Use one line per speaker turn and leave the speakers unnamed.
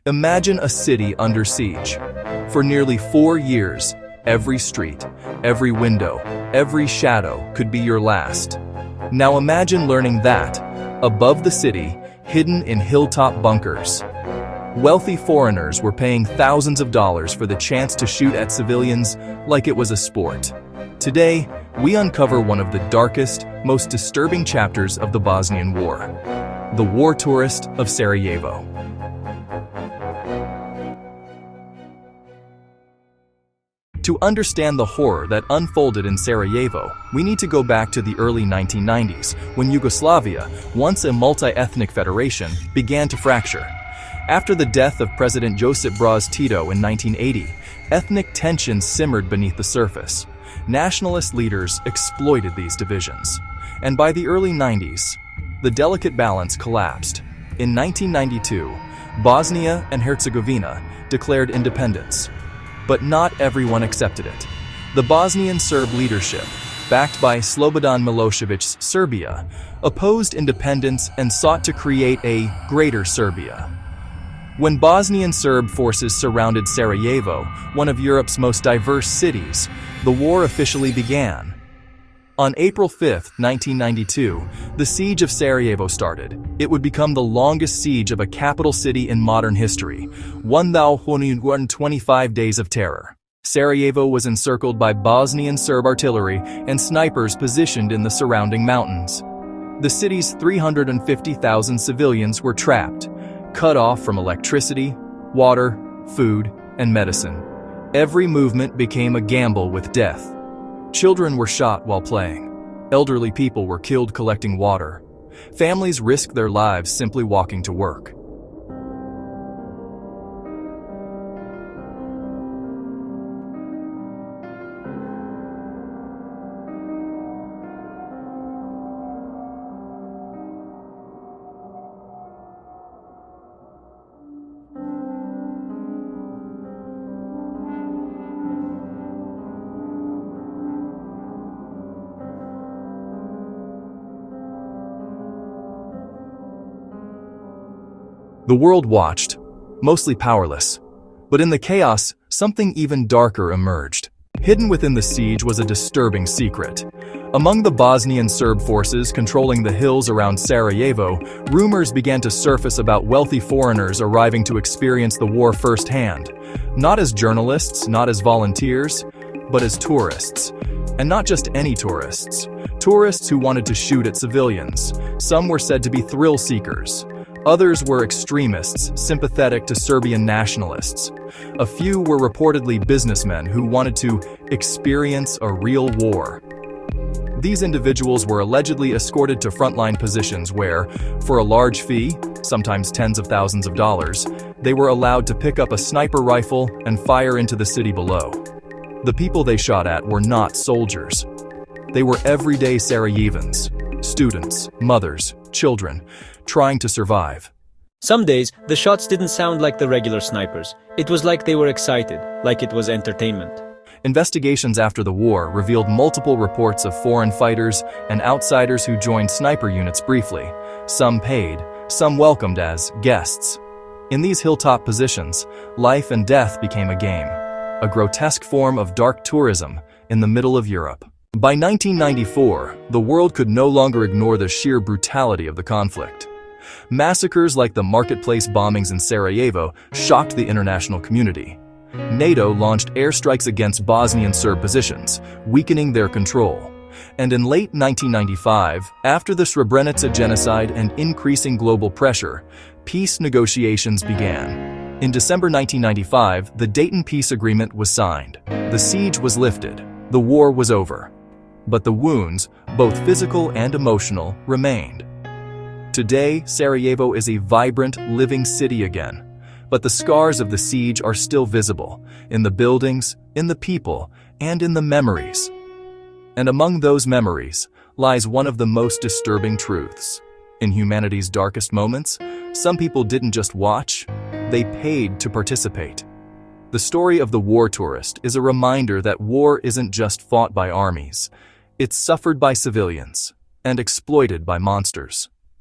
Imagine a city under siege. For nearly 4 years, every street, every window, every shadow could be your last. Now imagine learning that, above the city, hidden in hilltop bunkers, wealthy foreigners were paying thousands of dollars for the chance to shoot at civilians like it was a sport. Today, we uncover one of the darkest, most disturbing chapters of the Bosnian War, the war tourist of Sarajevo. To understand the horror that unfolded in Sarajevo, we need to go back to the early 1990s, when Yugoslavia, once a multi-ethnic federation, began to fracture. After the death of President Josip Broz Tito in 1980, ethnic tensions simmered beneath the surface. Nationalist leaders exploited these divisions. And by the early 90s, the delicate balance collapsed. In 1992, Bosnia and Herzegovina declared independence. But not everyone accepted it. The Bosnian Serb leadership, backed by Slobodan Milosevic's Serbia, opposed independence and sought to create a Greater Serbia. When Bosnian Serb forces surrounded Sarajevo, one of Europe's most diverse cities, the war officially began. On April 5, 1992, the Siege of Sarajevo started. It would become the longest siege of a capital city in modern history, 1,125 days of terror. Sarajevo was encircled by Bosnian Serb artillery and snipers positioned in the surrounding mountains. The city's 350,000 civilians were trapped, cut off from electricity, water, food, and medicine. Every movement became a gamble with death. Children were shot while playing. Elderly people were killed collecting water. Families risked their lives simply walking to work. The world watched, mostly powerless. But in the chaos, something even darker emerged. Hidden within the siege was a disturbing secret. Among the Bosnian Serb forces controlling the hills around Sarajevo, rumors began to surface about wealthy foreigners arriving to experience the war firsthand. Not as journalists, not as volunteers, but as tourists. And not just any tourists. Tourists who wanted to shoot at civilians. Some were said to be thrill seekers. Others were extremists, sympathetic to Serbian nationalists. A few were reportedly businessmen who wanted to experience a real war. These individuals were allegedly escorted to frontline positions where, for a large fee, sometimes tens of thousands of dollars, they were allowed to pick up a sniper rifle and fire into the city below. The people they shot at were not soldiers. They were everyday Sarajevans, students, mothers, children, trying to survive.
Some days, the shots didn't sound like the regular snipers. It was like they were excited, like it was entertainment.
Investigations after the war revealed multiple reports of foreign fighters and outsiders who joined sniper units briefly, some paid, some welcomed as guests. In these hilltop positions, life and death became a game, a grotesque form of dark tourism in the middle of Europe. By 1994, the world could no longer ignore the sheer brutality of the conflict. Massacres like the marketplace bombings in Sarajevo shocked the international community. NATO launched airstrikes against Bosnian Serb positions, weakening their control. And in late 1995, after the Srebrenica genocide and increasing global pressure, peace negotiations began. In December 1995, the Dayton Peace Agreement was signed. The siege was lifted. The war was over. But the wounds, both physical and emotional, remained. Today, Sarajevo is a vibrant, living city again. But the scars of the siege are still visible, in the buildings, in the people, and in the memories. And among those memories lies one of the most disturbing truths. In humanity's darkest moments, some people didn't just watch, they paid to participate. The story of the war tourist is a reminder that war isn't just fought by armies. It's suffered by civilians and exploited by monsters.